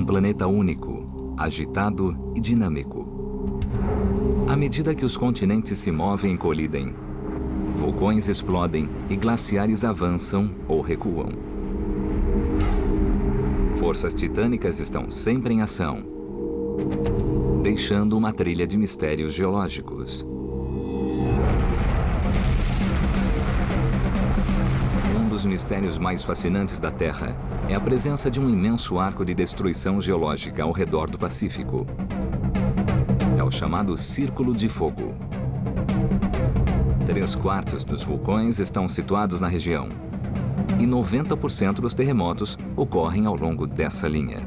um planeta único, agitado e dinâmico. À medida que os continentes se movem e colidem, vulcões explodem e glaciares avançam ou recuam. Forças titânicas estão sempre em ação, deixando uma trilha de mistérios geológicos. Um dos mistérios mais fascinantes da Terra é a presença de um imenso arco de destruição geológica ao redor do Pacífico. É o chamado Círculo de Fogo. 3/4 dos vulcões estão situados na região, e 90% dos terremotos ocorrem ao longo dessa linha.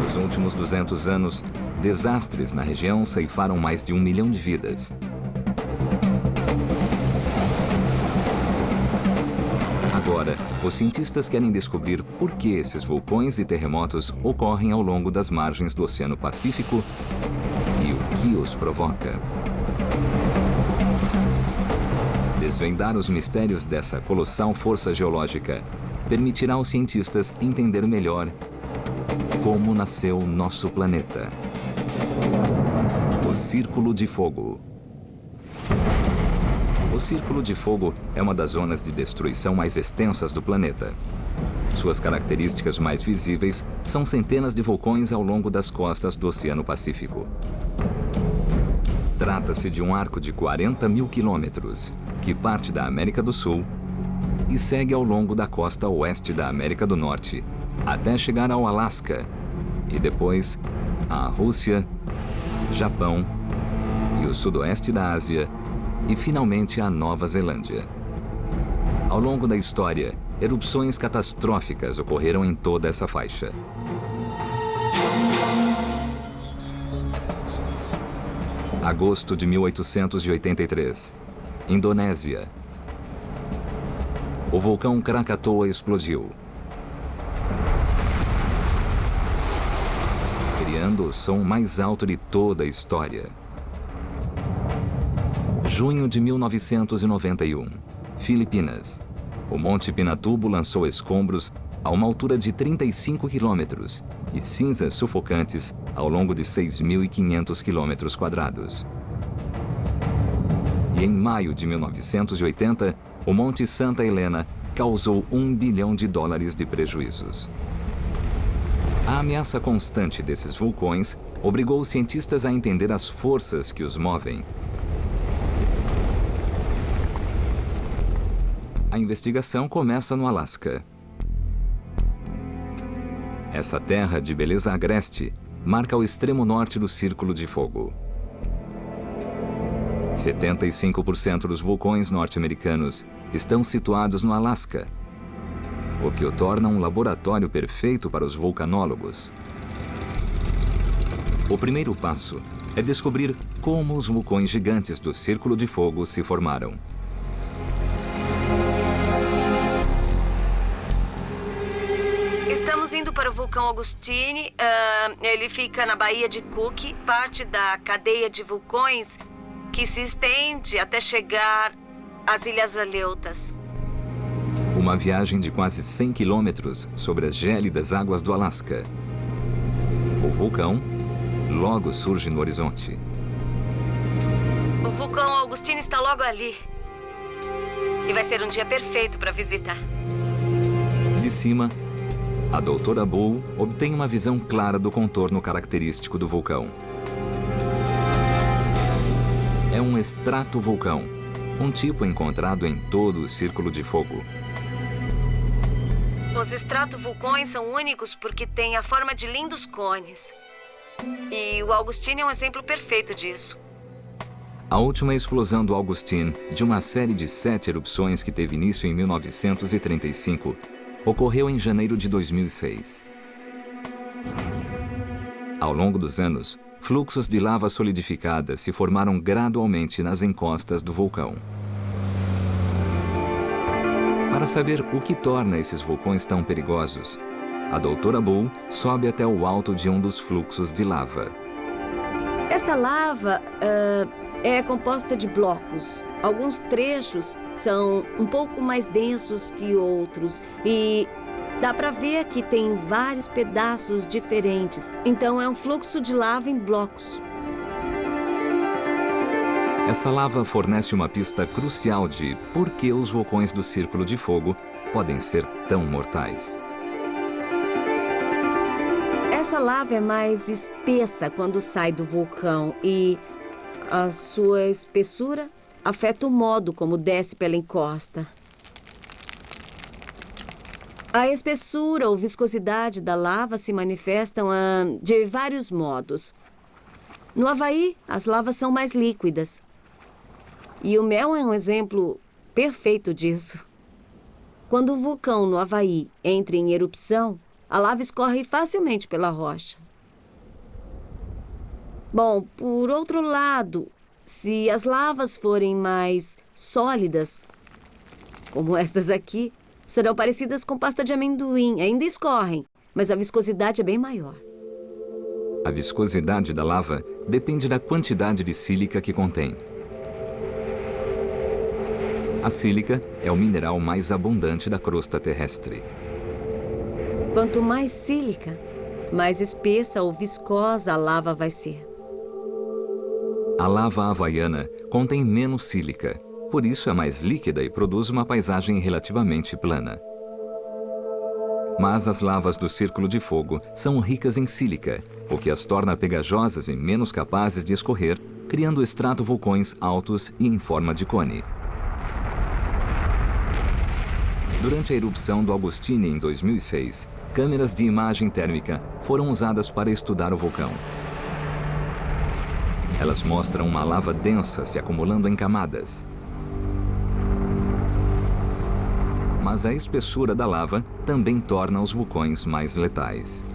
Nos últimos 200 anos, desastres na região ceifaram mais de 1 milhão de vidas. Agora, os cientistas querem descobrir por que esses vulcões e terremotos ocorrem ao longo das margens do Oceano Pacífico e o que os provoca. Desvendar os mistérios dessa colossal força geológica permitirá aos cientistas entender melhor como nasceu nosso planeta. O Círculo de Fogo. O Círculo de Fogo é uma das zonas de destruição mais extensas do planeta. Suas características mais visíveis são centenas de vulcões ao longo das costas do Oceano Pacífico. Trata-se de um arco de 40 mil quilômetros, que parte da América do Sul e segue ao longo da costa oeste da América do Norte, até chegar ao Alasca, e depois à Rússia, Japão e o sudoeste da Ásia, e finalmente à Nova Zelândia. Ao longo da história, erupções catastróficas ocorreram em toda essa faixa. Agosto de 1883. Indonésia. O vulcão Krakatoa explodiu, criando o som mais alto de toda a história. Junho de 1991. Filipinas. O Monte Pinatubo lançou escombros a uma altura de 35 quilômetros e cinzas sufocantes ao longo de 6.500 quilômetros quadrados. E em maio de 1980, o Monte Santa Helena causou $1 bilhão de prejuízos. A ameaça constante desses vulcões obrigou os cientistas a entender as forças que os movem. A investigação começa no Alasca. Essa terra de beleza agreste marca o extremo norte do Círculo de Fogo. 75% dos vulcões norte-americanos estão situados no Alasca, o que o torna um laboratório perfeito para os vulcanólogos. O primeiro passo é descobrir como os vulcões gigantes do Círculo de Fogo se formaram. Estamos indo para o vulcão Augustine. Ele fica na Baía de Cook, parte da cadeia de vulcões que se estende até chegar às Ilhas Aleutas. Uma viagem de quase 100 quilômetros sobre as gélidas águas do Alasca. O vulcão logo surge no horizonte. O vulcão Augustine está logo ali. E vai ser um dia perfeito para visitar. De cima, a doutora Bull obtém uma visão clara do contorno característico do vulcão. É um estratovulcão, um tipo encontrado em todo o Círculo de Fogo. Os estratovulcões são únicos porque têm a forma de lindos cones. E o Augustine é um exemplo perfeito disso. A última explosão do Augustine, de uma série de 7 erupções que teve início em 1935, ocorreu em janeiro de 2006. Ao longo dos anos, fluxos de lava solidificada se formaram gradualmente nas encostas do vulcão. Para saber o que torna esses vulcões tão perigosos, a doutora Bull sobe até o alto de um dos fluxos de lava. Esta lava é composta de blocos. Alguns trechos são um pouco mais densos que outros e Dá pra ver que tem vários pedaços diferentes. Então é um fluxo de lava em blocos. Essa lava fornece uma pista crucial de por que os vulcões do Círculo de Fogo podem ser tão mortais. Essa lava é mais espessa quando sai do vulcão e a sua espessura afeta o modo como desce pela encosta. A espessura ou viscosidade da lava se manifestam de vários modos. No Havaí, as lavas são mais líquidas. E o mel é um exemplo perfeito disso. Quando o vulcão no Havaí entra em erupção, a lava escorre facilmente pela rocha. Bom, por outro lado, se as lavas forem mais sólidas, como estas aqui, serão parecidas com pasta de amendoim. Ainda escorrem, mas a viscosidade é bem maior. A viscosidade da lava depende da quantidade de sílica que contém. A sílica é o mineral mais abundante da crosta terrestre. Quanto mais sílica, mais espessa ou viscosa a lava vai ser. A lava havaiana contém menos sílica, por isso é mais líquida e produz uma paisagem relativamente plana. Mas as lavas do Círculo de Fogo são ricas em sílica, o que as torna pegajosas e menos capazes de escorrer, criando estratovulcões altos e em forma de cone. Durante a erupção do Augustine em 2006, câmeras de imagem térmica foram usadas para estudar o vulcão. Elas mostram uma lava densa se acumulando em camadas. Mas a espessura da lava também torna os vulcões mais letais.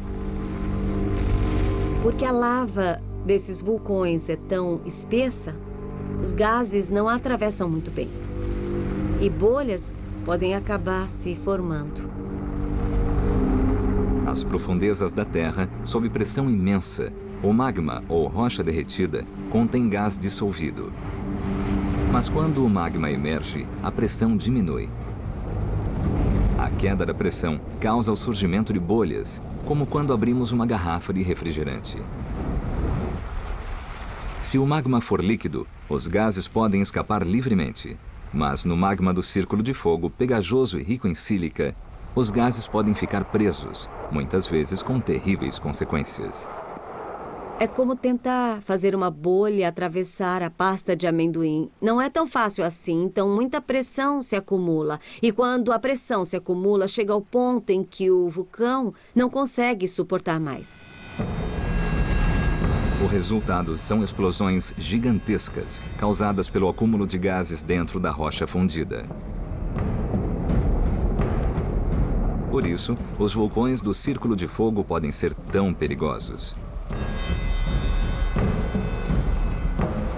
Porque a lava desses vulcões é tão espessa, os gases não a atravessam muito bem. E bolhas podem acabar se formando. Nas profundezas da Terra, sob pressão imensa, o magma ou rocha derretida contém gás dissolvido. Mas quando o magma emerge, a pressão diminui. A queda da pressão causa o surgimento de bolhas, como quando abrimos uma garrafa de refrigerante. Se o magma for líquido, os gases podem escapar livremente. Mas no magma do Círculo de Fogo, pegajoso e rico em sílica, os gases podem ficar presos, muitas vezes com terríveis consequências. É como tentar fazer uma bolha atravessar a pasta de amendoim. Não é tão fácil assim, então muita pressão se acumula. E quando a pressão se acumula, chega ao ponto em que o vulcão não consegue suportar mais. O resultado são explosões gigantescas, causadas pelo acúmulo de gases dentro da rocha fundida. Por isso, os vulcões do Círculo de Fogo podem ser tão perigosos.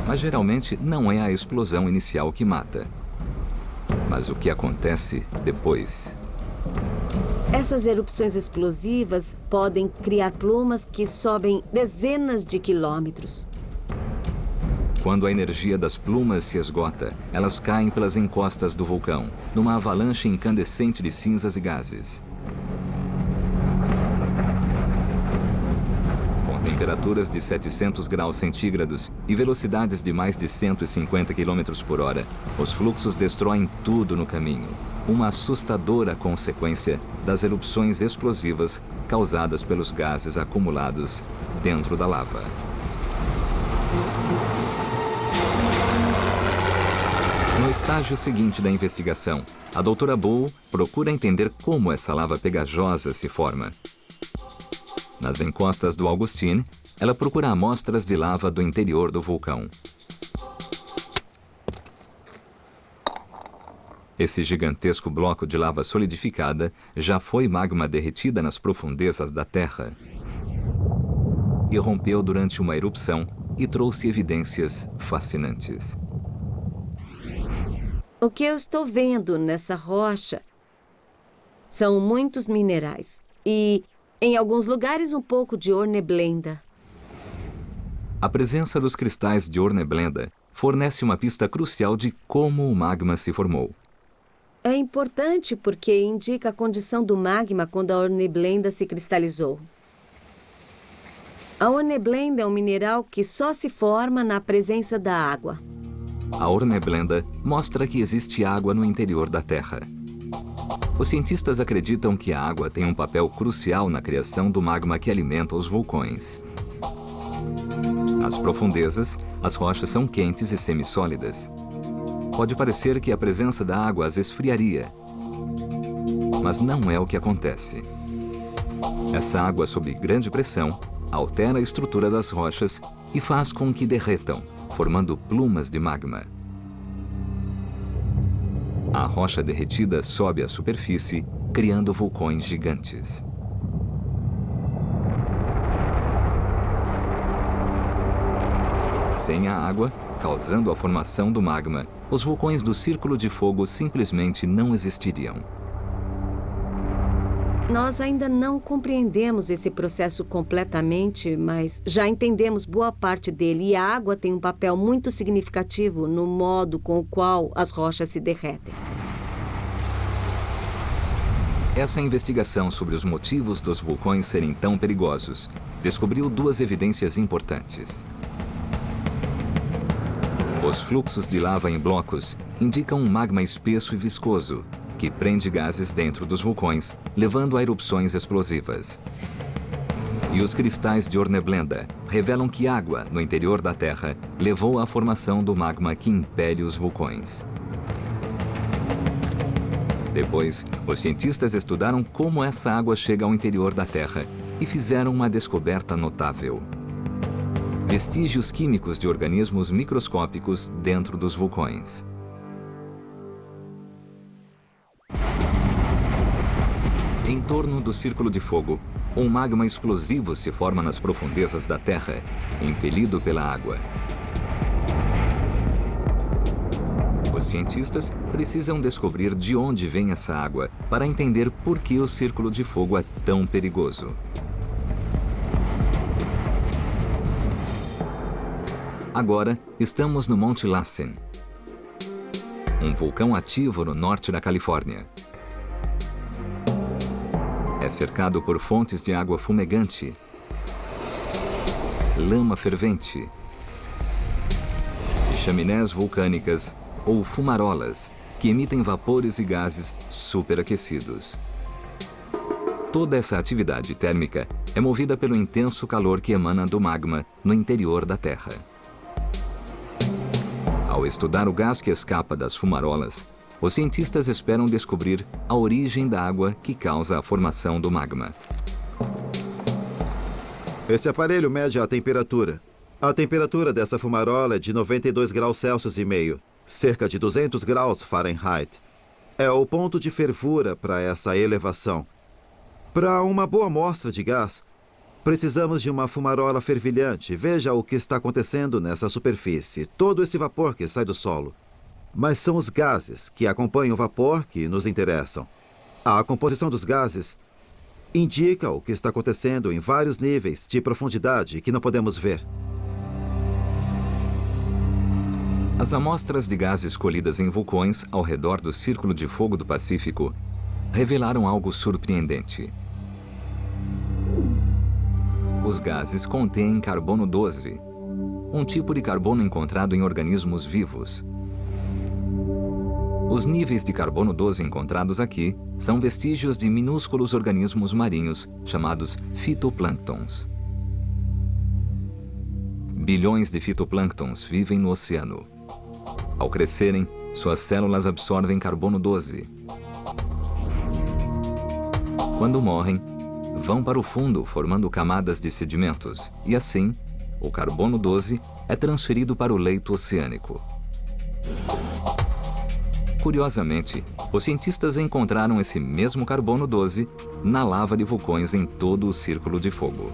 Mas geralmente não é a explosão inicial que mata, mas o que acontece depois. Essas erupções explosivas podem criar plumas que sobem dezenas de quilômetros. Quando a energia das plumas se esgota, elas caem pelas encostas do vulcão, numa avalanche incandescente de cinzas e gases. Com temperaturas de 700 graus centígrados e velocidades de mais de 150 km por hora, os fluxos destroem tudo no caminho. Uma assustadora consequência das erupções explosivas causadas pelos gases acumulados dentro da lava. No estágio seguinte da investigação, a doutora Bow procura entender como essa lava pegajosa se forma. Nas encostas do Augustine, ela procura amostras de lava do interior do vulcão. Esse gigantesco bloco de lava solidificada já foi magma derretida nas profundezas da Terra. Irrompeu durante uma erupção e trouxe evidências fascinantes. O que eu estou vendo nessa rocha são muitos minerais e, em alguns lugares, um pouco de horneblenda. A presença dos cristais de horneblenda fornece uma pista crucial de como o magma se formou. É importante porque indica a condição do magma quando a hornblenda se cristalizou. A hornblenda é um mineral que só se forma na presença da água. A hornblenda mostra que existe água no interior da Terra. Os cientistas acreditam que a água tem um papel crucial na criação do magma que alimenta os vulcões. Nas profundezas, as rochas são quentes e semissólidas. Pode parecer que a presença da água as esfriaria, mas não é o que acontece. Essa água, sob grande pressão, altera a estrutura das rochas e faz com que derretam, formando plumas de magma. A rocha derretida sobe à superfície, criando vulcões gigantes. Sem a água, causando a formação do magma, os vulcões do Círculo de Fogo simplesmente não existiriam. Nós ainda não compreendemos esse processo completamente, mas já entendemos boa parte dele e a água tem um papel muito significativo no modo com o qual as rochas se derretem. Essa investigação sobre os motivos dos vulcões serem tão perigosos descobriu duas evidências importantes. Os fluxos de lava em blocos indicam um magma espesso e viscoso, que prende gases dentro dos vulcões, levando a erupções explosivas. E os cristais de hornblenda revelam que água no interior da Terra levou à formação do magma que impele os vulcões. Depois, os cientistas estudaram como essa água chega ao interior da Terra e fizeram uma descoberta notável: vestígios químicos de organismos microscópicos dentro dos vulcões. Em torno do Círculo de Fogo, um magma explosivo se forma nas profundezas da Terra, impelido pela água. Os cientistas precisam descobrir de onde vem essa água para entender por que o Círculo de Fogo é tão perigoso. Agora, estamos no Monte Lassen, um vulcão ativo no norte da Califórnia. É cercado por fontes de água fumegante, lama fervente e chaminés vulcânicas ou fumarolas que emitem vapores e gases superaquecidos. Toda essa atividade térmica é movida pelo intenso calor que emana do magma no interior da Terra. Ao estudar o gás que escapa das fumarolas, os cientistas esperam descobrir a origem da água que causa a formação do magma. Esse aparelho mede a temperatura. A temperatura dessa fumarola é de 92 graus Celsius e meio, cerca de 200 graus Fahrenheit. É o ponto de fervura para essa elevação. Para uma boa amostra de gás, precisamos de uma fumarola fervilhante. Veja o que está acontecendo nessa superfície. Todo esse vapor que sai do solo. Mas são os gases que acompanham o vapor que nos interessam. A composição dos gases indica o que está acontecendo em vários níveis de profundidade que não podemos ver. As amostras de gases colhidas em vulcões ao redor do Círculo de Fogo do Pacífico revelaram algo surpreendente. Os gases contêm carbono 12, um tipo de carbono encontrado em organismos vivos. Os níveis de carbono 12 encontrados aqui são vestígios de minúsculos organismos marinhos chamados fitoplânctons. Bilhões de fitoplânctons vivem no oceano. Ao crescerem, suas células absorvem carbono 12. Quando morrem, vão para o fundo formando camadas de sedimentos e assim, o carbono 12 é transferido para o leito oceânico. Curiosamente, os cientistas encontraram esse mesmo carbono 12 na lava de vulcões em todo o Círculo de Fogo.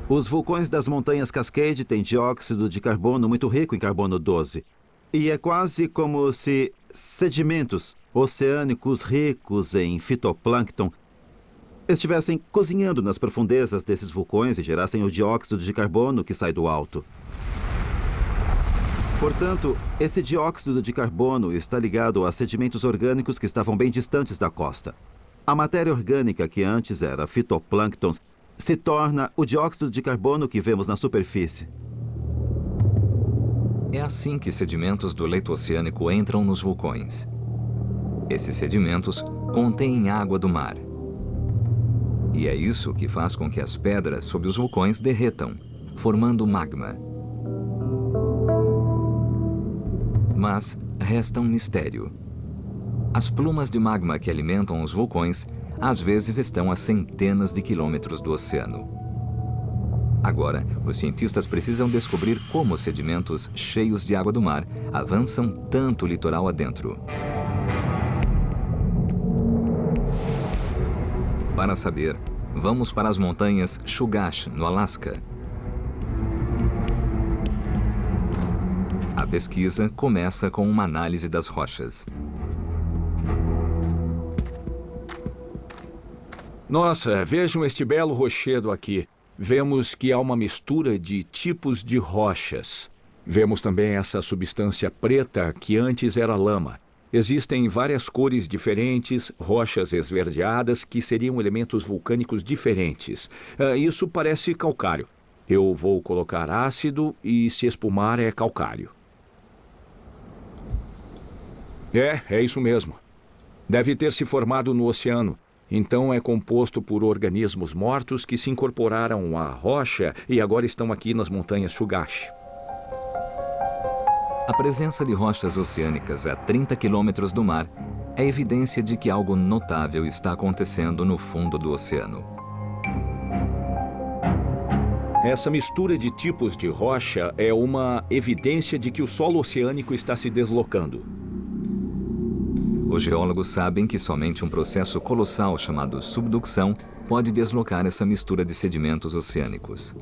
Os vulcões das montanhas Cascade têm dióxido de carbono muito rico em carbono 12. E é quase como se sedimentos oceânicos ricos em fitoplâncton estivessem cozinhando nas profundezas desses vulcões e gerassem o dióxido de carbono que sai do alto. Portanto, esse dióxido de carbono está ligado a sedimentos orgânicos que estavam bem distantes da costa. A matéria orgânica, que antes era fitoplâncton, se torna o dióxido de carbono que vemos na superfície. É assim que sedimentos do leito oceânico entram nos vulcões. Esses sedimentos contêm água do mar. E é isso que faz com que as pedras sob os vulcões derretam, formando magma. Mas resta um mistério. As plumas de magma que alimentam os vulcões às vezes estão a centenas de quilômetros do oceano. Agora, os cientistas precisam descobrir como sedimentos cheios de água do mar avançam tanto o litoral adentro. Para saber, vamos para as montanhas Chugach, no Alasca. A pesquisa começa com uma análise das rochas. Nossa, vejam este belo rochedo aqui. Vemos que há uma mistura de tipos de rochas. Vemos também essa substância preta que antes era lama. Existem várias cores diferentes, rochas esverdeadas que seriam elementos vulcânicos diferentes. Isso parece calcário. Eu vou colocar ácido e se espumar é calcário. É isso mesmo. Deve ter se formado no oceano. Então é composto por organismos mortos que se incorporaram à rocha e agora estão aqui nas montanhas Chugach. A presença de rochas oceânicas a 30 quilômetros do mar é evidência de que algo notável está acontecendo no fundo do oceano. Essa mistura de tipos de rocha é uma evidência de que o solo oceânico está se deslocando. Os geólogos sabem que somente um processo colossal chamado subducção pode deslocar essa mistura de sedimentos oceânicos.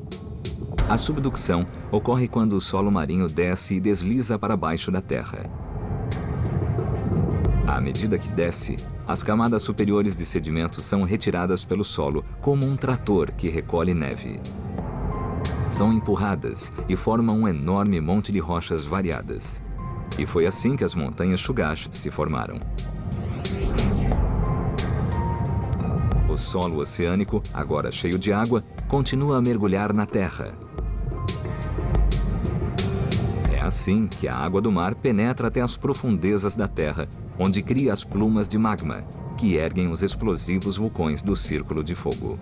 A subducção ocorre quando o solo marinho desce e desliza para baixo da terra. À medida que desce, as camadas superiores de sedimentos são retiradas pelo solo como um trator que recolhe neve. São empurradas e formam um enorme monte de rochas variadas. E foi assim que as montanhas Chugach se formaram. O solo oceânico, agora cheio de água, continua a mergulhar na terra. É assim que a água do mar penetra até as profundezas da terra, onde cria as plumas de magma, que erguem os explosivos vulcões do Círculo de Fogo.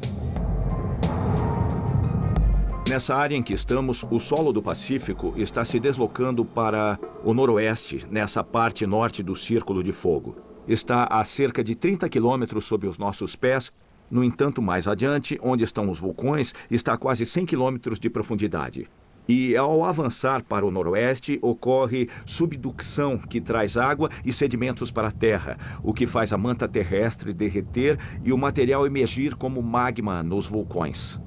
Nessa área em que estamos, o solo do Pacífico está se deslocando para o noroeste, nessa parte norte do Círculo de Fogo. Está a cerca de 30 quilômetros sob os nossos pés. No entanto, mais adiante, onde estão os vulcões, está a quase 100 quilômetros de profundidade. E ao avançar para o noroeste, ocorre subducção, que traz água e sedimentos para a terra, o que faz a manta terrestre derreter e o material emergir como magma nos vulcões.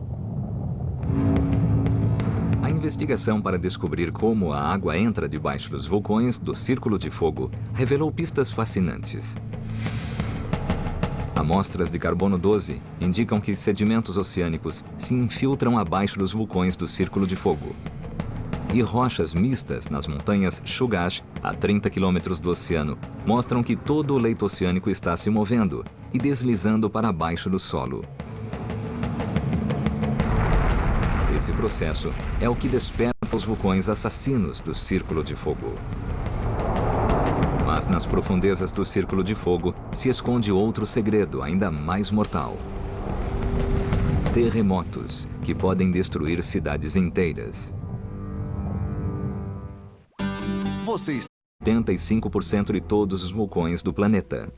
A investigação para descobrir como a água entra debaixo dos vulcões do Círculo de Fogo revelou pistas fascinantes. Amostras de carbono 12 indicam que sedimentos oceânicos se infiltram abaixo dos vulcões do Círculo de Fogo. E rochas mistas nas montanhas Chugach, a 30 quilômetros do oceano, mostram que todo o leito oceânico está se movendo e deslizando para baixo do solo. Esse processo é o que desperta os vulcões assassinos do Círculo de Fogo. Mas nas profundezas do Círculo de Fogo se esconde outro segredo ainda mais mortal. Terremotos que podem destruir cidades inteiras. 75% de todos os vulcões do planeta.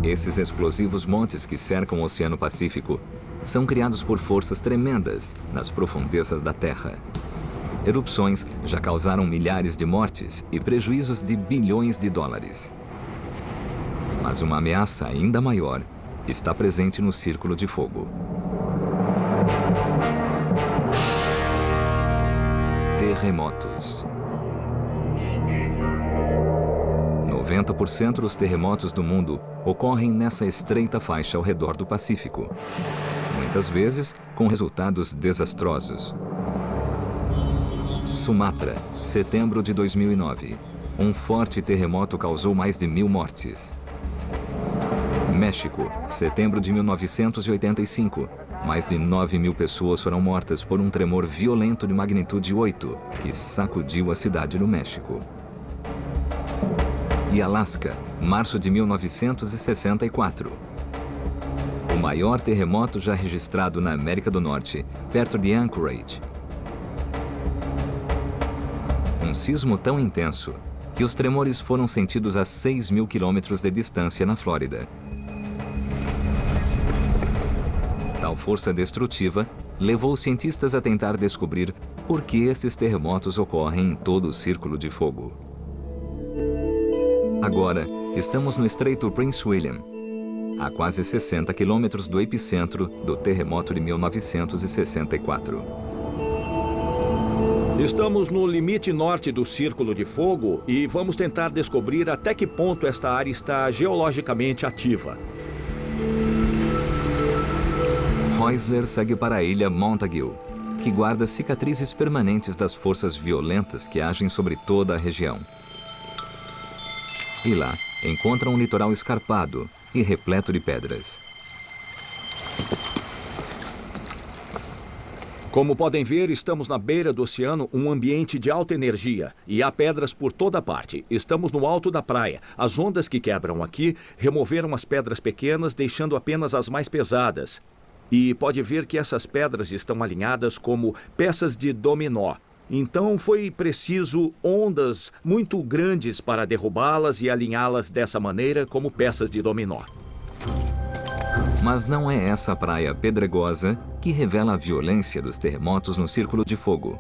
Esses explosivos montes que cercam o Oceano Pacífico são criados por forças tremendas nas profundezas da Terra. Erupções já causaram milhares de mortes e prejuízos de bilhões de dólares. Mas uma ameaça ainda maior está presente no Círculo de Fogo. Terremotos. 90% dos terremotos do mundo ocorrem nessa estreita faixa ao redor do Pacífico. Muitas vezes com resultados desastrosos. Sumatra, setembro de 2009. Um forte terremoto causou mais de 1.000 mortes. México, setembro de 1985. Mais de 9.000 pessoas foram mortas por um tremor violento de magnitude 8, que sacudiu a cidade do México. E Alasca, março de 1964. O maior terremoto já registrado na América do Norte, perto de Anchorage. Um sismo tão intenso que os tremores foram sentidos a 6.000 quilômetros de distância na Flórida. Tal força destrutiva levou os cientistas a tentar descobrir por que esses terremotos ocorrem em todo o Círculo de Fogo. Agora, estamos no Estreito Prince William, a quase 60 quilômetros do epicentro do terremoto de 1964. Estamos no limite norte do Círculo de Fogo e vamos tentar descobrir até que ponto esta área está geologicamente ativa. Heusler segue para a ilha Montague, que guarda cicatrizes permanentes das forças violentas que agem sobre toda a região. E lá, encontra um litoral escarpado e repleto de pedras. Como podem ver, estamos na beira do oceano, um ambiente de alta energia. E há pedras por toda parte. Estamos no alto da praia. As ondas que quebram aqui removeram as pedras pequenas, deixando apenas as mais pesadas. E pode ver que essas pedras estão alinhadas como peças de dominó. Então foi preciso ondas muito grandes para derrubá-las e alinhá-las dessa maneira como peças de dominó. Mas não é essa praia pedregosa que revela a violência dos terremotos no Círculo de Fogo.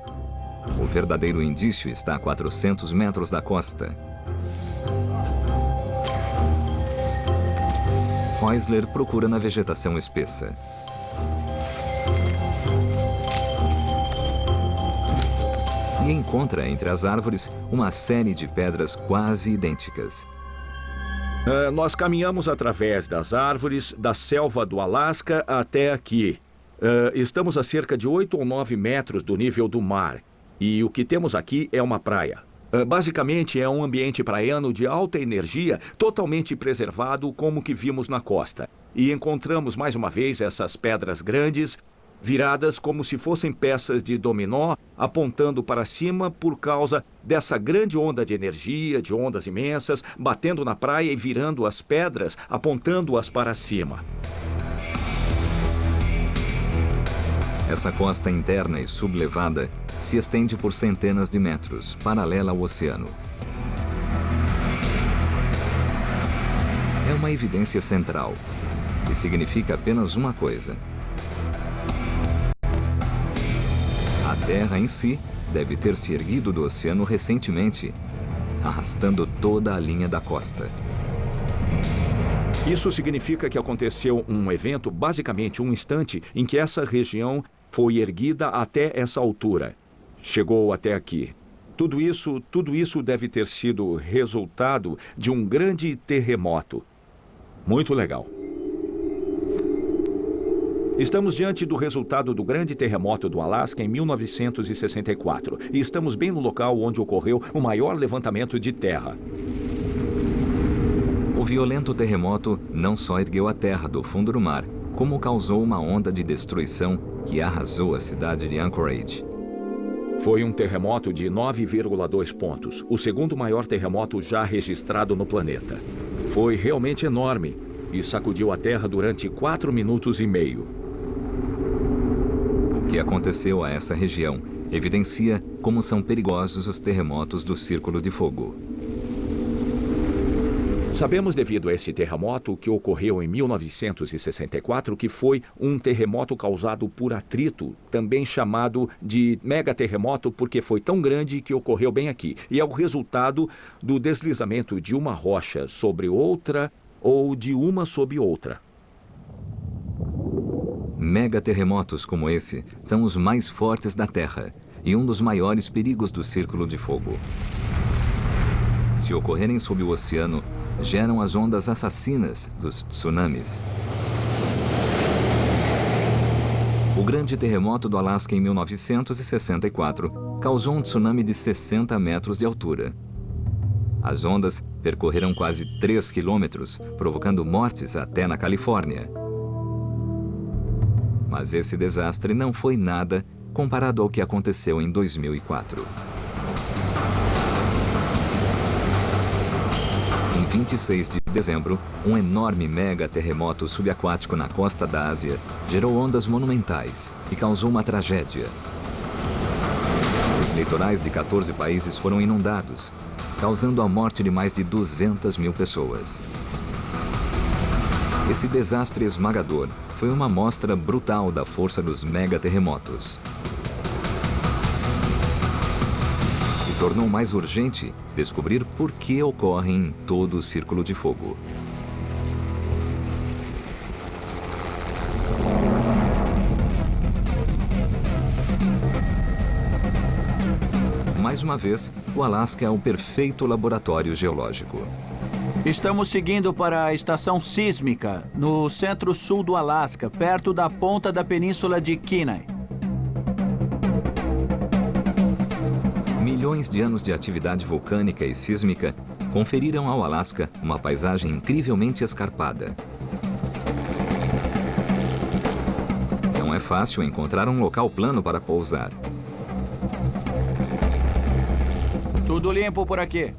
O verdadeiro indício está a 400 metros da costa. Heusler procura na vegetação espessa. E encontra entre as árvores uma série de pedras quase idênticas. Nós caminhamos através das árvores, da selva do Alasca até aqui. Estamos a cerca de 8 ou 9 metros do nível do mar. E o que temos aqui é uma praia. Basicamente é um ambiente praiano de alta energia, totalmente preservado como que vimos na costa. E encontramos mais uma vez essas pedras grandes, viradas como se fossem peças de dominó, apontando para cima por causa dessa grande onda de energia, de ondas imensas, batendo na praia e virando as pedras, apontando-as para cima. Essa costa interna e sublevada se estende por centenas de metros, paralela ao oceano. É uma evidência central, e significa apenas uma coisa. A Terra em si deve ter se erguido do oceano recentemente, arrastando toda a linha da costa. Isso significa que aconteceu um evento, basicamente um instante, em que essa região foi erguida até essa altura. Chegou até aqui. Tudo isso deve ter sido resultado de um grande terremoto. Muito legal. Estamos diante do resultado do grande terremoto do Alasca em 1964 e estamos bem no local onde ocorreu o maior levantamento de terra. O violento terremoto não só ergueu a terra do fundo do mar, como causou uma onda de destruição que arrasou a cidade de Anchorage. Foi um terremoto de 9,2 pontos, o segundo maior terremoto já registrado no planeta. Foi realmente enorme e sacudiu a terra durante 4 minutos e meio. O que aconteceu a essa região evidencia como são perigosos os terremotos do Círculo de Fogo. Sabemos, devido a esse terremoto que ocorreu em 1964, que foi um terremoto causado por atrito, também chamado de megaterremoto porque foi tão grande que ocorreu bem aqui. E é o resultado do deslizamento de uma rocha sobre outra ou de uma sob outra. Megaterremotos como esse são os mais fortes da Terra e um dos maiores perigos do Círculo de Fogo. Se ocorrerem sob o oceano, geram as ondas assassinas dos tsunamis. O grande terremoto do Alasca em 1964 causou um tsunami de 60 metros de altura. As ondas percorreram quase 3 quilômetros, provocando mortes até na Califórnia. Mas esse desastre não foi nada comparado ao que aconteceu em 2004. Em 26 de dezembro, um enorme mega terremoto subaquático na costa da Ásia gerou ondas monumentais e causou uma tragédia. Os litorais de 14 países foram inundados, causando a morte de mais de 200 mil pessoas. Esse desastre esmagador foi uma amostra brutal da força dos megaterremotos. E tornou mais urgente descobrir por que ocorrem em todo o Círculo de Fogo. Mais uma vez, o Alasca é o perfeito laboratório geológico. Estamos seguindo para a estação sísmica, no centro-sul do Alasca, perto da ponta da península de Kenai. Milhões de anos de atividade vulcânica e sísmica conferiram ao Alasca uma paisagem incrivelmente escarpada. Não é fácil encontrar um local plano para pousar. Tudo limpo por aqui.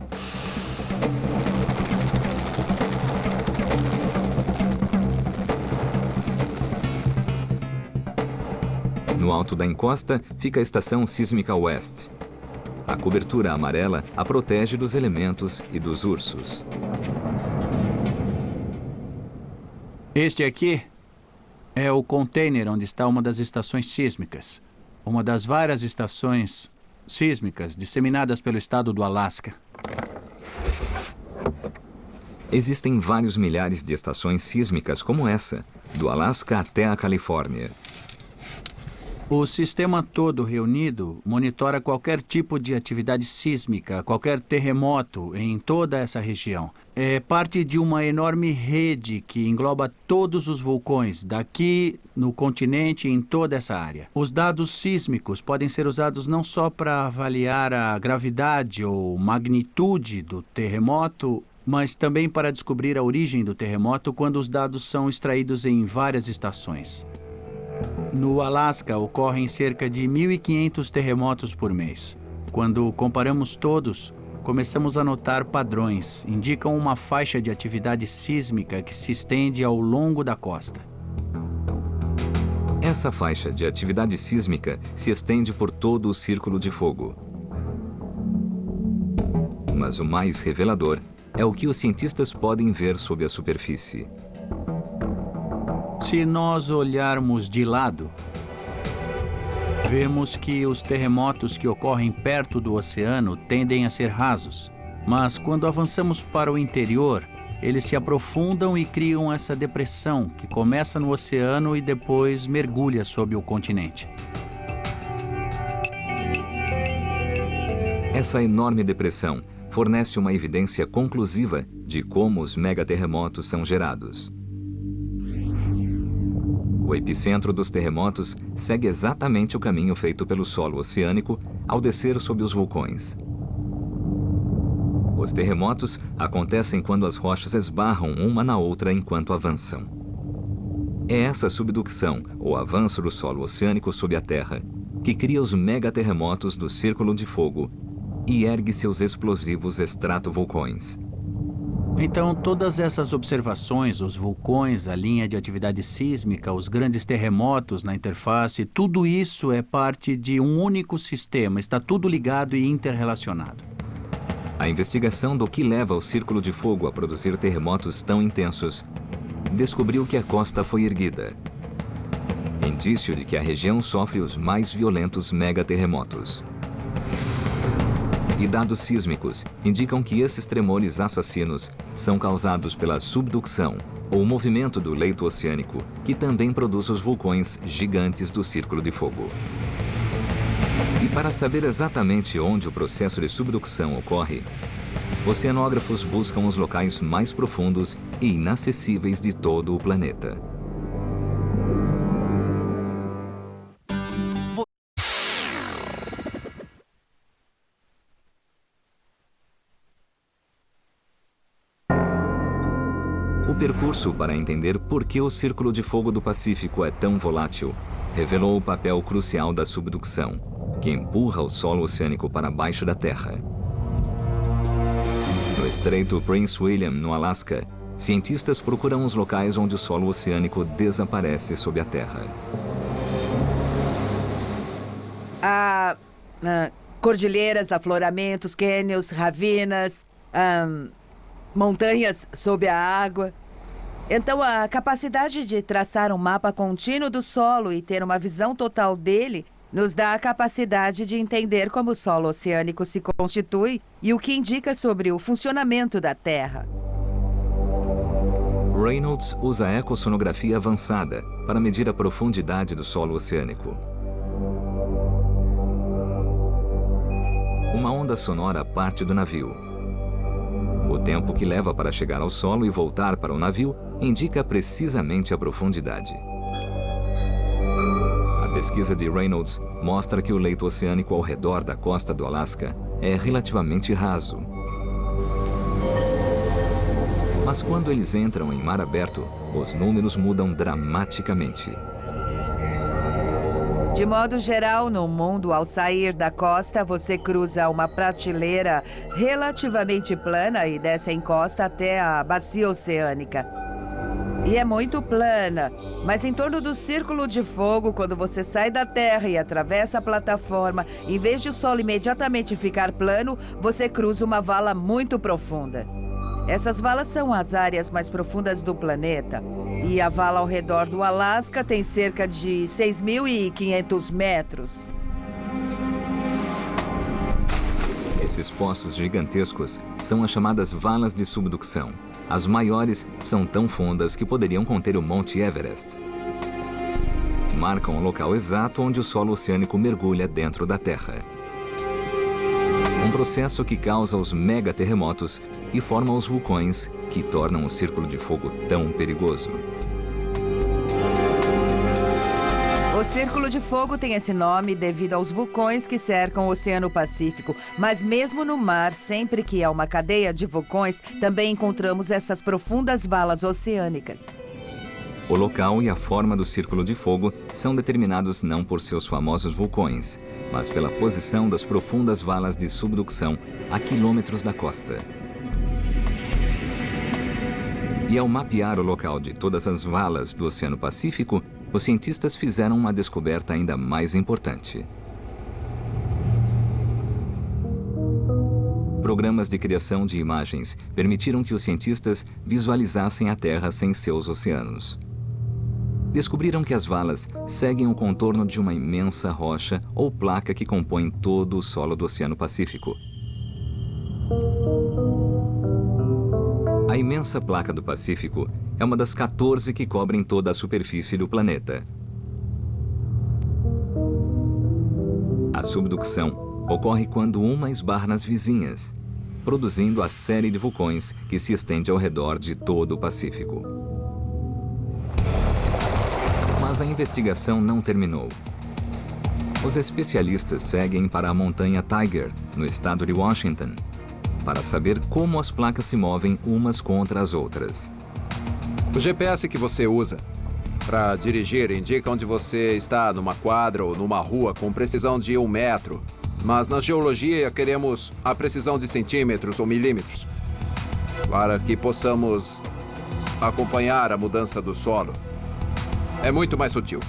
No alto da encosta fica a estação sísmica West. A cobertura amarela a protege dos elementos e dos ursos. Este aqui é o container onde está uma das estações sísmicas. Uma das várias estações sísmicas disseminadas pelo estado do Alasca. Existem vários milhares de estações sísmicas como essa, do Alasca até a Califórnia. O sistema todo reunido monitora qualquer tipo de atividade sísmica, qualquer terremoto em toda essa região. É parte de uma enorme rede que engloba todos os vulcões daqui no continente e em toda essa área. Os dados sísmicos podem ser usados não só para avaliar a gravidade ou magnitude do terremoto, mas também para descobrir a origem do terremoto quando os dados são extraídos em várias estações. No Alasca, ocorrem cerca de 1.500 terremotos por mês. Quando comparamos todos, começamos a notar padrões, indicam uma faixa de atividade sísmica que se estende ao longo da costa. Essa faixa de atividade sísmica se estende por todo o Círculo de Fogo. Mas o mais revelador é o que os cientistas podem ver sob a superfície. Se nós olharmos de lado, vemos que os terremotos que ocorrem perto do oceano tendem a ser rasos. Mas quando avançamos para o interior, eles se aprofundam e criam essa depressão que começa no oceano e depois mergulha sob o continente. Essa enorme depressão fornece uma evidência conclusiva de como os megaterremotos são gerados. O epicentro dos terremotos segue exatamente o caminho feito pelo solo oceânico ao descer sob os vulcões. Os terremotos acontecem quando as rochas esbarram uma na outra enquanto avançam. É essa subducção, ou avanço do solo oceânico sob a Terra, que cria os megaterremotos do Círculo de Fogo e ergue seus explosivos estratovulcões. Então, todas essas observações, os vulcões, a linha de atividade sísmica, os grandes terremotos na interface, tudo isso é parte de um único sistema, está tudo ligado e interrelacionado. A investigação do que leva o Círculo de Fogo a produzir terremotos tão intensos descobriu que a costa foi erguida. Indício de que a região sofre os mais violentos megaterremotos. E dados sísmicos indicam que esses tremores assassinos são causados pela subducção, ou movimento do leito oceânico, que também produz os vulcões gigantes do Círculo de Fogo. E para saber exatamente onde o processo de subducção ocorre, oceanógrafos buscam os locais mais profundos e inacessíveis de todo o planeta. O percurso para entender por que o Círculo de Fogo do Pacífico é tão volátil revelou o papel crucial da subducção, que empurra o solo oceânico para baixo da Terra. No Estreito Prince William, no Alasca, cientistas procuram os locais onde o solo oceânico desaparece sob a Terra. Cordilheiras, afloramentos, cânions, ravinas, montanhas sob a água. Então, a capacidade de traçar um mapa contínuo do solo e ter uma visão total dele nos dá a capacidade de entender como o solo oceânico se constitui e o que indica sobre o funcionamento da Terra. Reynolds usa a ecossonografia avançada para medir a profundidade do solo oceânico. Uma onda sonora parte do navio. O tempo que leva para chegar ao solo e voltar para o navio indica precisamente a profundidade. A pesquisa de Reynolds mostra que o leito oceânico ao redor da costa do Alasca é relativamente raso. Mas quando eles entram em mar aberto, os números mudam dramaticamente. De modo geral, no mundo, ao sair da costa, você cruza uma prateleira relativamente plana e desce a encosta até a bacia oceânica. E é muito plana, mas em torno do Círculo de Fogo, quando você sai da Terra e atravessa a plataforma, em vez de o solo imediatamente ficar plano, você cruza uma vala muito profunda. Essas valas são as áreas mais profundas do planeta. E a vala ao redor do Alasca tem cerca de 6.500 metros. Esses poços gigantescos são as chamadas valas de subducção. As maiores são tão fundas que poderiam conter o Monte Everest. Marcam o local exato onde o solo oceânico mergulha dentro da Terra. Um processo que causa os megaterremotos e forma os vulcões que tornam o Círculo de Fogo tão perigoso. O Círculo de Fogo tem esse nome devido aos vulcões que cercam o Oceano Pacífico. Mas mesmo no mar, sempre que há uma cadeia de vulcões, também encontramos essas profundas valas oceânicas. O local e a forma do Círculo de Fogo são determinados não por seus famosos vulcões, mas pela posição das profundas valas de subducção a quilômetros da costa. E ao mapear o local de todas as valas do Oceano Pacífico, os cientistas fizeram uma descoberta ainda mais importante. Programas de criação de imagens permitiram que os cientistas visualizassem a Terra sem seus oceanos. Descobriram que as valas seguem o contorno de uma imensa rocha ou placa que compõe todo o solo do Oceano Pacífico. A imensa placa do Pacífico é uma das 14 que cobrem toda a superfície do planeta. A subducção ocorre quando uma esbarra nas vizinhas, produzindo a série de vulcões que se estende ao redor de todo o Pacífico. Mas a investigação não terminou. Os especialistas seguem para a montanha Tiger, no estado de Washington, para saber como as placas se movem umas contra as outras. O GPS que você usa para dirigir indica onde você está numa quadra ou numa rua com precisão de 1 metro. Mas na geologia queremos a precisão de centímetros ou milímetros para que possamos acompanhar a mudança do solo. É muito mais sutil.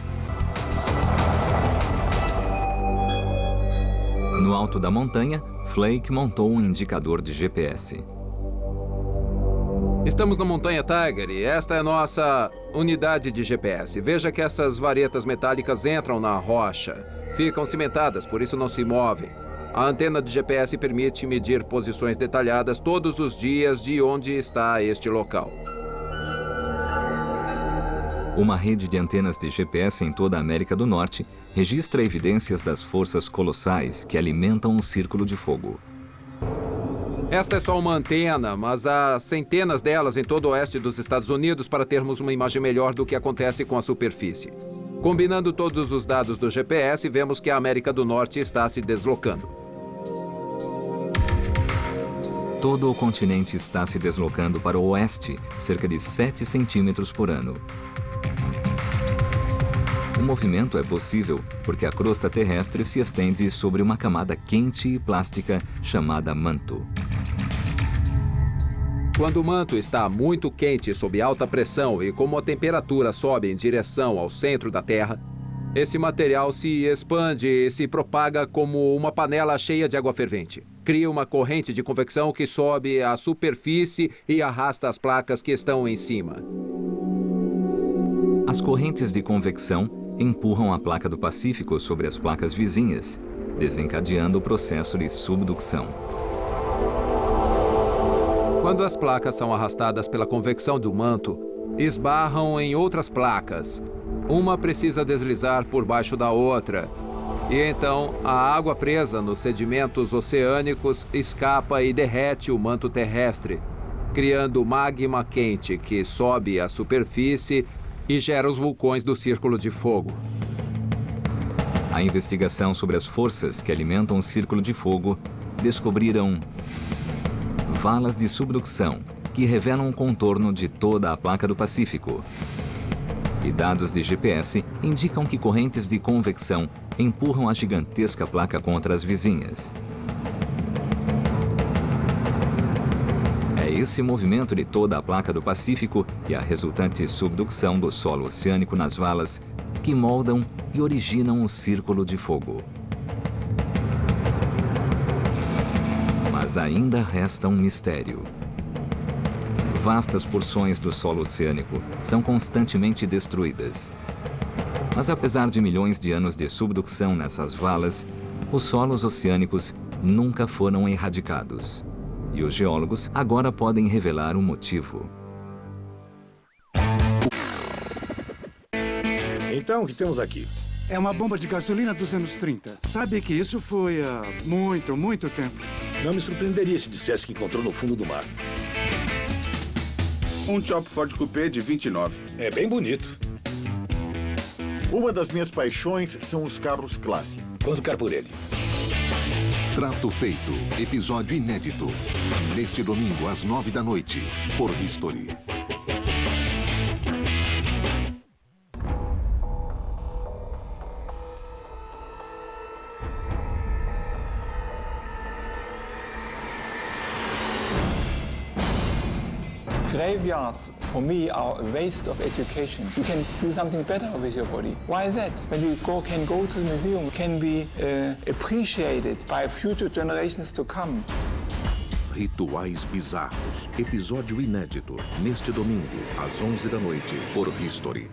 No alto da montanha, Flake montou um indicador de GPS. Estamos na montanha Tiger e esta é a nossa unidade de GPS. Veja que essas varetas metálicas entram na rocha. Ficam cimentadas, por isso não se movem. A antena de GPS permite medir posições detalhadas todos os dias de onde está este local. Uma rede de antenas de GPS em toda a América do Norte registra evidências das forças colossais que alimentam o Círculo de Fogo. Esta é só uma antena, mas há centenas delas em todo o oeste dos Estados Unidos para termos uma imagem melhor do que acontece com a superfície. Combinando todos os dados do GPS, vemos que a América do Norte está se deslocando. todo o continente está se deslocando para o oeste, cerca de 7 centímetros por ano. O movimento é possível porque a crosta terrestre se estende sobre uma camada quente e plástica chamada manto. Quando o manto está muito quente sob alta pressão e como a temperatura sobe em direção ao centro da Terra, esse material se expande e se propaga como uma panela cheia de água fervente. Cria uma corrente de convecção que sobe à superfície e arrasta as placas que estão em cima. As correntes de convecção empurram a placa do Pacífico sobre as placas vizinhas, desencadeando o processo de subducção. Quando as placas são arrastadas pela convecção do manto, esbarram em outras placas. Uma precisa deslizar por baixo da outra. E então, a água presa nos sedimentos oceânicos escapa e derrete o manto terrestre, criando magma quente que sobe à superfície e gera os vulcões do Círculo de Fogo. A investigação sobre as forças que alimentam o Círculo de Fogo descobriram valas de subducção que revelam o contorno de toda a placa do Pacífico. E dados de GPS indicam que correntes de convecção empurram a gigantesca placa contra as vizinhas. É esse movimento de toda a placa do Pacífico e a resultante subducção do solo oceânico nas valas que moldam e originam o Círculo de Fogo. Mas ainda resta um mistério. Vastas porções do solo oceânico são constantemente destruídas. Mas apesar de milhões de anos de subducção nessas valas, os solos oceânicos nunca foram erradicados. E os geólogos agora podem revelar o motivo. Então, o que temos aqui? É uma bomba de gasolina dos anos 30. Sabe que isso foi há muito tempo. Não me surpreenderia se dissesse que encontrou no fundo do mar. Um Chop Ford Coupé de 29. É bem bonito. Uma das minhas paixões são os carros clássicos. Quanto quer por ele? Trato Feito, episódio inédito. Neste domingo, às 9 da noite, por History. Graveyards, for me, are a waste of education. You can do something better with your body. Why is that? When you can go to the museum, can be appreciated by future generations to come. Rituais Bizarros, episódio inédito. Neste domingo, às 11 da noite, por History.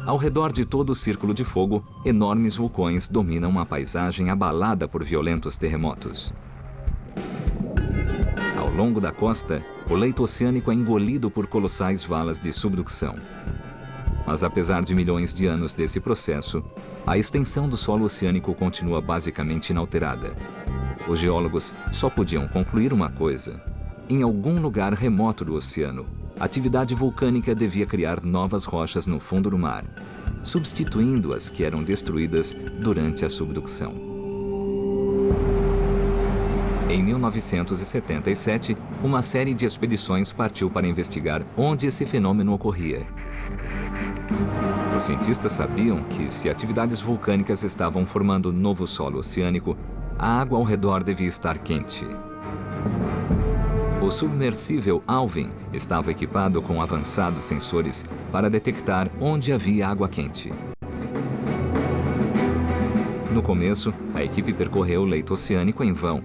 Ao redor de todo o Círculo de Fogo, enormes vulcões dominam uma paisagem abalada por violentos terremotos. Ao longo da costa, o leito oceânico é engolido por colossais valas de subducção. Mas apesar de milhões de anos desse processo, a extensão do solo oceânico continua basicamente inalterada. Os geólogos só podiam concluir uma coisa: em algum lugar remoto do oceano, a atividade vulcânica devia criar novas rochas no fundo do mar, substituindo as que eram destruídas durante a subducção. Em 1977, uma série de expedições partiu para investigar onde esse fenômeno ocorria. Os cientistas sabiam que, se atividades vulcânicas estavam formando novo solo oceânico, a água ao redor devia estar quente. O submersível Alvin estava equipado com avançados sensores para detectar onde havia água quente. No começo, a equipe percorreu o leito oceânico em vão.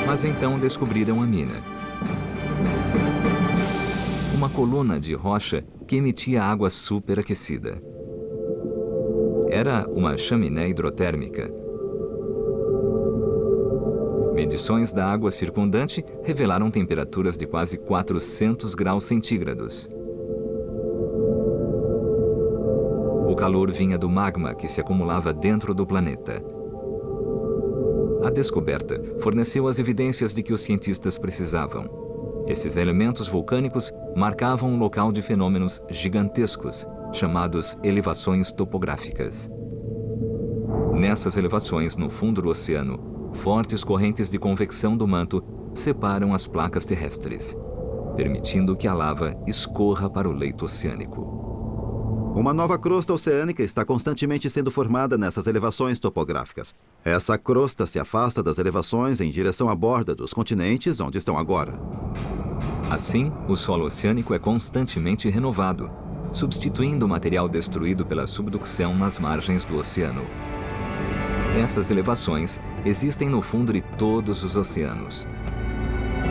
Mas então descobriram a mina. Uma coluna de rocha que emitia água superaquecida. Era uma chaminé hidrotérmica. Medições da água circundante revelaram temperaturas de quase 400 graus centígrados. O calor vinha do magma que se acumulava dentro do planeta. A descoberta forneceu as evidências de que os cientistas precisavam. Esses elementos vulcânicos marcavam um local de fenômenos gigantescos, chamados elevações topográficas. Nessas elevações, no fundo do oceano, fortes correntes de convecção do manto separam as placas terrestres, permitindo que a lava escorra para o leito oceânico. Uma nova crosta oceânica está constantemente sendo formada nessas elevações topográficas. Essa crosta se afasta das elevações em direção à borda dos continentes onde estão agora. Assim, o solo oceânico é constantemente renovado, substituindo o material destruído pela subducção nas margens do oceano. Essas elevações existem no fundo de todos os oceanos.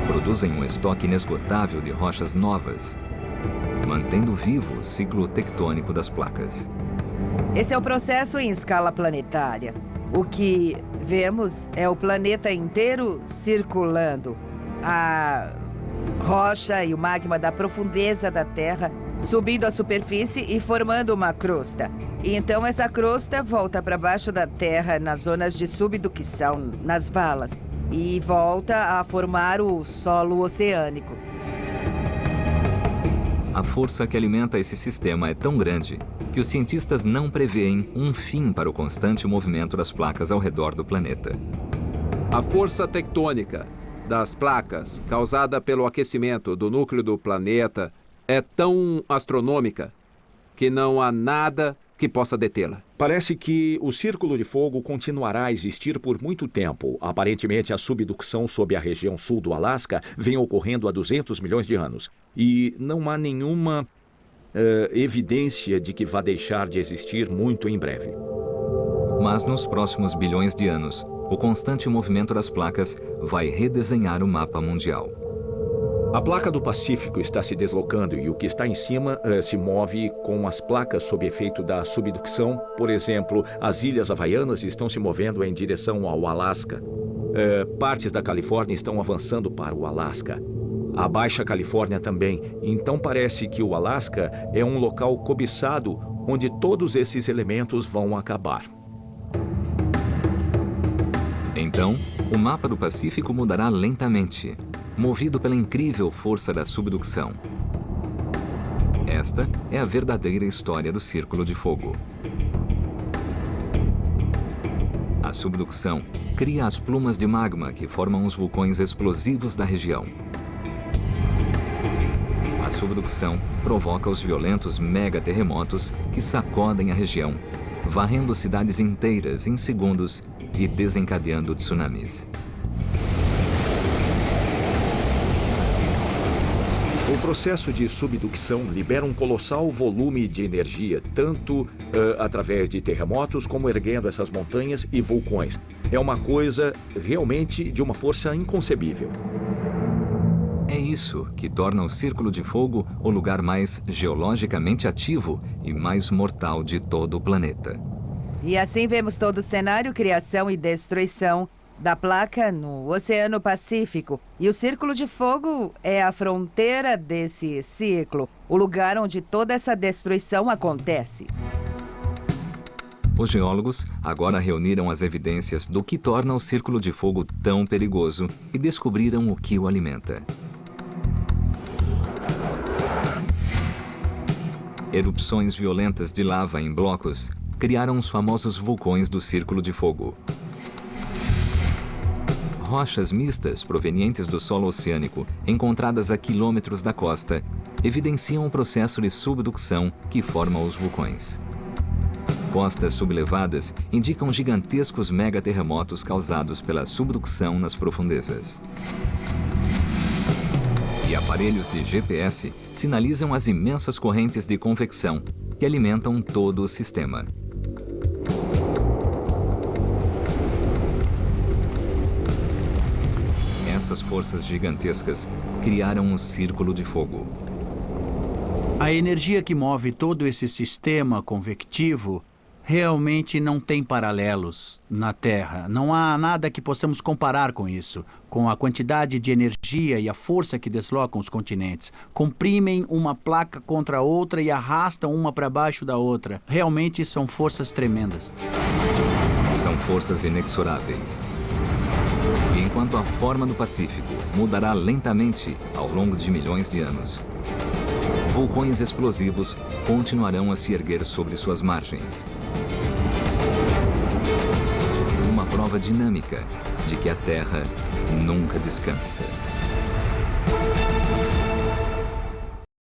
Produzem um estoque inesgotável de rochas novas, mantendo vivo o ciclo tectônico das placas. Esse é o processo em escala planetária. O que vemos é o planeta inteiro circulando. A rocha e o magma da profundeza da Terra subindo à superfície e formando uma crosta. E então essa crosta volta para baixo da Terra nas zonas de subducção, nas valas, e volta a formar o solo oceânico. A força que alimenta esse sistema é tão grande que os cientistas não prevêem um fim para o constante movimento das placas ao redor do planeta. A força tectônica das placas causada pelo aquecimento do núcleo do planeta é tão astronômica que não há nada que possa detê-la. Parece que o Círculo de Fogo continuará a existir por muito tempo. Aparentemente, a subducção sob a região sul do Alasca vem ocorrendo há 200 milhões de anos. E não há nenhuma evidência de que vá deixar de existir muito em breve. Mas nos próximos bilhões de anos, o constante movimento das placas vai redesenhar o mapa mundial. A placa do Pacífico está se deslocando e o que está em cima se move com as placas sob efeito da subducção. Por exemplo, as Ilhas Havaianas estão se movendo em direção ao Alasca. Partes da Califórnia estão avançando para o Alasca. A Baixa Califórnia também. Então parece que o Alasca é um local cobiçado onde todos esses elementos vão acabar. Então, o mapa do Pacífico mudará lentamente, movido pela incrível força da subducção. Esta é a verdadeira história do Círculo de Fogo. A subducção cria as plumas de magma que formam os vulcões explosivos da região. A subducção provoca os violentos megaterremotos que sacodem a região, varrendo cidades inteiras em segundos e desencadeando tsunamis. O processo de subducção libera um colossal volume de energia, tanto através de terremotos como erguendo essas montanhas e vulcões. É uma coisa realmente de uma força inconcebível. É isso que torna o Círculo de Fogo o lugar mais geologicamente ativo e mais mortal de todo o planeta. E assim vemos todo o cenário, criação e destruição da placa no Oceano Pacífico. E o Círculo de Fogo é a fronteira desse ciclo, o lugar onde toda essa destruição acontece. Os geólogos agora reuniram as evidências do que torna o Círculo de Fogo tão perigoso e descobriram o que o alimenta. Erupções violentas de lava em blocos criaram os famosos vulcões do Círculo de Fogo. Rochas mistas provenientes do solo oceânico, encontradas a quilômetros da costa, evidenciam o processo de subducção que forma os vulcões. Costas sublevadas indicam gigantescos megaterremotos causados pela subducção nas profundezas. E aparelhos de GPS sinalizam as imensas correntes de convecção que alimentam todo o sistema. Essas forças gigantescas criaram o Círculo de Fogo. A energia que move todo esse sistema convectivo realmente não tem paralelos na Terra. Não há nada que possamos comparar com isso, com a quantidade de energia e a força que deslocam os continentes. Comprimem uma placa contra a outra e arrastam uma para baixo da outra. Realmente são forças tremendas. São forças inexoráveis. E enquanto a forma do Pacífico mudará lentamente ao longo de milhões de anos, vulcões explosivos continuarão a se erguer sobre suas margens. Uma prova dinâmica de que a Terra nunca descansa.